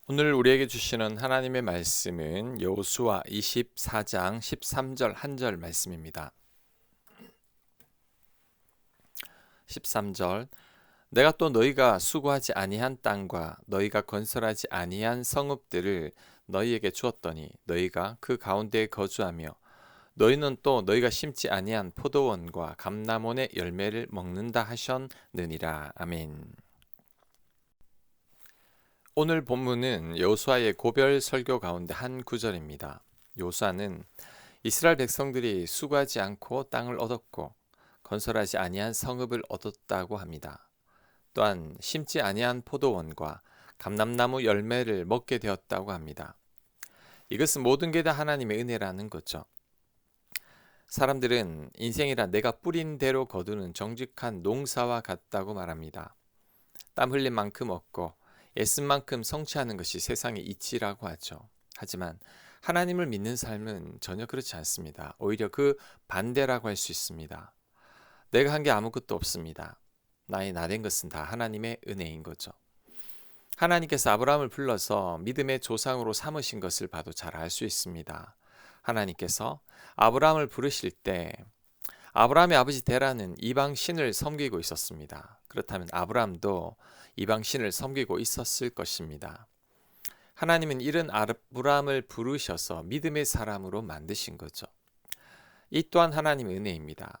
오늘 우리에게 주시는 하나님의 말씀은 여호수아 24장 13절 한 절 말씀입니다. 13절 내가 또 너희가 수고하지 아니한 땅과 너희가 건설하지 아니한 성읍들을 너희에게 주었더니 너희가 그 가운데에 거주하며 너희는 또 너희가 심지 아니한 포도원과 감람원의 열매를 먹는다 하셨느니라. 아멘. 오늘 본문은 여호수아의 고별 설교 가운데 한 구절입니다. 여호수아는 이스라엘 백성들이 수고하지 않고 땅을 얻었고 건설하지 아니한 성읍을 얻었다고 합니다. 또한 심지 아니한 포도원과 감람나무 열매를 먹게 되었다고 합니다. 이것은 모든 게 다 하나님의 은혜라는 거죠. 사람들은 인생이란 내가 뿌린 대로 거두는 정직한 농사와 같다고 말합니다. 땀 흘린 만큼 얻고 애쓴 만큼 성취하는 것이 세상의 이치라고 하죠. 하지만 하나님을 믿는 삶은 전혀 그렇지 않습니다. 오히려 그 반대라고 할 수 있습니다. 내가 한 게 아무것도 없습니다. 나의 나된 것은 다 하나님의 은혜인 거죠. 하나님께서 아브라함을 불러서 믿음의 조상으로 삼으신 것을 봐도 잘 알 수 있습니다. 하나님께서 아브라함을 부르실 때 아브라함의 아버지 데라는 이방 신을 섬기고 있었습니다. 그렇다면 아브라함도 이방 신을 섬기고 있었을 것입니다. 하나님은 이런 아브라함을 부르셔서 믿음의 사람으로 만드신 거죠. 이 또한 하나님의 은혜입니다.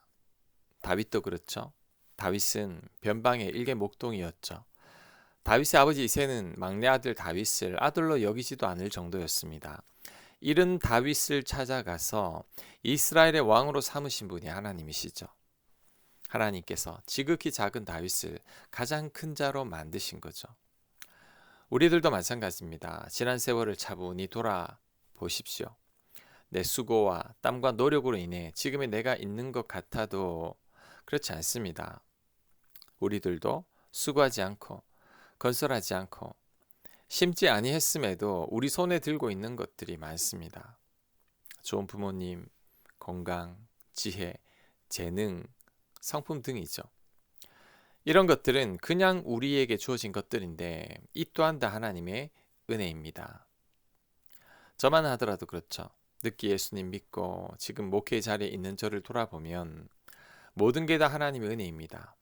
다윗도 그렇죠. 다윗은 변방의 일개 목동이었죠. 다윗의 아버지 이새는 막내 아들 다윗을 아들로 여기지도 않을 정도였습니다. 이른 다윗을 찾아가서 이스라엘의 왕으로 삼으신 분이 하나님이시죠. 하나님께서 지극히 작은 다윗을 가장 큰 자로 만드신 거죠. 우리들도 마찬가지입니다. 지난 세월을 차분히 돌아보십시오. 내 수고와 땀과 노력으로 인해 지금의 내가 있는 것 같아도 그렇지 않습니다. 우리들도 수고하지 않고 건설하지 않고 심지 아니했음에도 우리 손에 들고 있는 것들이 많습니다. 좋은 부모님, 건강, 지혜, 재능, 성품 등이죠. 이런 것들은 그냥 우리에게 주어진 것들인데 이 또한 다 하나님의 은혜입니다. 저만 하더라도 그렇죠. 늦게 예수님 믿고 지금 목회 자리에 있는 저를 돌아보면 모든 게 다 하나님의 은혜입니다.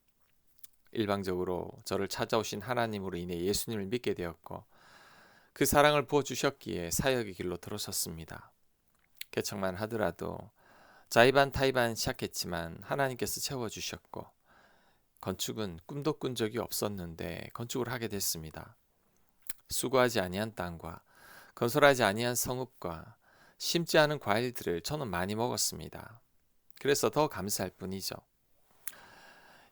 일방적으로 저를 찾아오신 하나님으로 인해 예수님을 믿게 되었고 그 사랑을 부어주셨기에 사역의 길로 들어섰습니다. 개척만 하더라도 자의반 타의반 시작했지만 하나님께서 채워주셨고 건축은 꿈도 꾼 적이 없었는데 건축을 하게 됐습니다. 수고하지 아니한 땅과 건설하지 아니한 성읍과 심지 않은 과일들을 저는 많이 먹었습니다. 그래서 더 감사할 뿐이죠.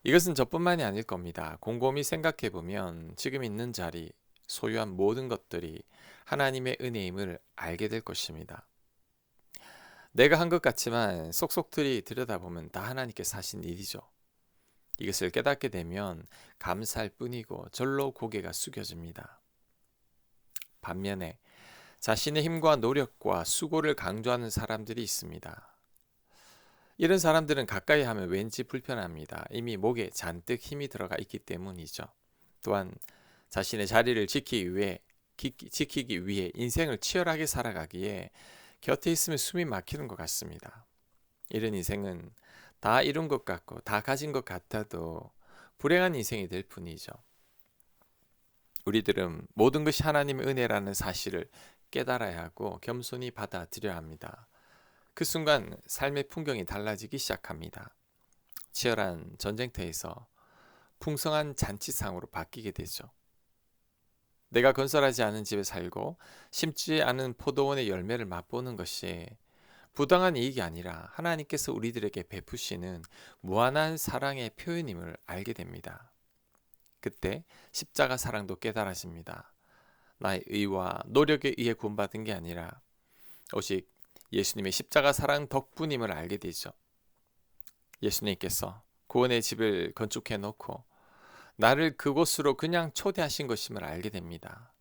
이것은 저뿐만이 아닐 겁니다. 곰곰이 생각해보면 지금 있는 자리, 소유한 모든 것들이 하나님의 은혜임을 알게 될 것입니다. 내가 한 것 같지만 속속들이 들여다보면 다 하나님께서 하신 일이죠. 이것을 깨닫게 되면 감사할 뿐이고 절로 고개가 숙여집니다. 반면에 자신의 힘과 노력과 수고를 강조하는 사람들이 있습니다. 이런 사람들은 가까이 하면 왠지 불편합니다. 이미 목에 잔뜩 힘이 들어가 있기 때문이죠. 또한 자신의 자리를 지키기 위해 인생을 치열하게 살아가기에 곁에 있으면 숨이 막히는 것 같습니다. 이런 인생은 다 이룬 것 같고 다 가진 것 같아도 불행한 인생이 될 뿐이죠. 우리들은 모든 것이 하나님의 은혜라는 사실을 깨달아야 하고 겸손히 받아들여야 합니다. 그 순간 삶의 풍경이 달라지기 시작합니다. 치열한 전쟁터에서 풍성한 잔치상으로 바뀌게 되죠. 내가 건설하지 않은 집에 살고 심지 않은 포도원의 열매를 맛보는 것이 부당한 이익이 아니라 하나님께서 우리들에게 베푸시는 무한한 사랑의 표현임을 알게 됩니다. 그때 십자가 사랑도 깨달아집니다. 나의 의와 노력에 의해 구원받은 게 아니라 오직 예수님의 십자가 사랑 덕분임을 알게 되죠. 예수님께서 구원의 집을 건축해 놓고 나를 그곳으로 그냥 초대하신 것임을 알게 됩니다.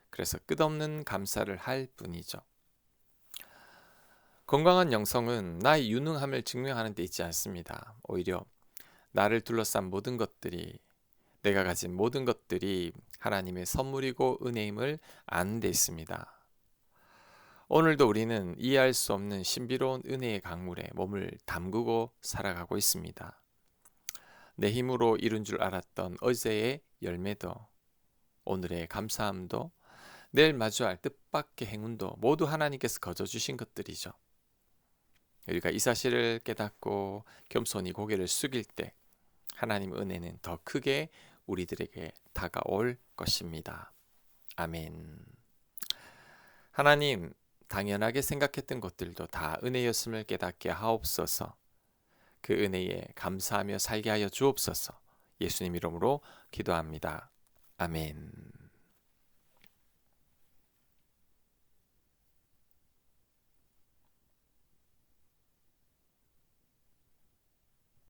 그래서 끝없는 감사를 할 뿐이죠. 건강한 영성은 나의 유능함을 증명하는 데 있지 않습니다. 오히려 나를 둘러싼 모든 것들이 내가 가진 모든 것들이 하나님의 선물이고 은혜임을 아는 데 있습니다. 오늘도 우리는 이해할 수 없는 신비로운 은혜의 강물에 몸을 담그고 살아가고 있습니다. 내 힘으로 이룬 줄 알았던 어제의 열매도, 오늘의 감사함도, 내일 마주할 뜻밖의 행운도 모두 하나님께서 거저주신 것들이죠. 우리가 이 사실을 깨닫고 겸손히 고개를 숙일 때 하나님 은혜는 더 크게 우리들에게 다가올 것입니다. 아멘. 하나님, 당연하게 생각했던 것들도 다 은혜였음을 깨닫게 하옵소서. 그 은혜에 감사하며 살게 하여 주옵소서. 예수님 이름으로 기도합니다. 아멘.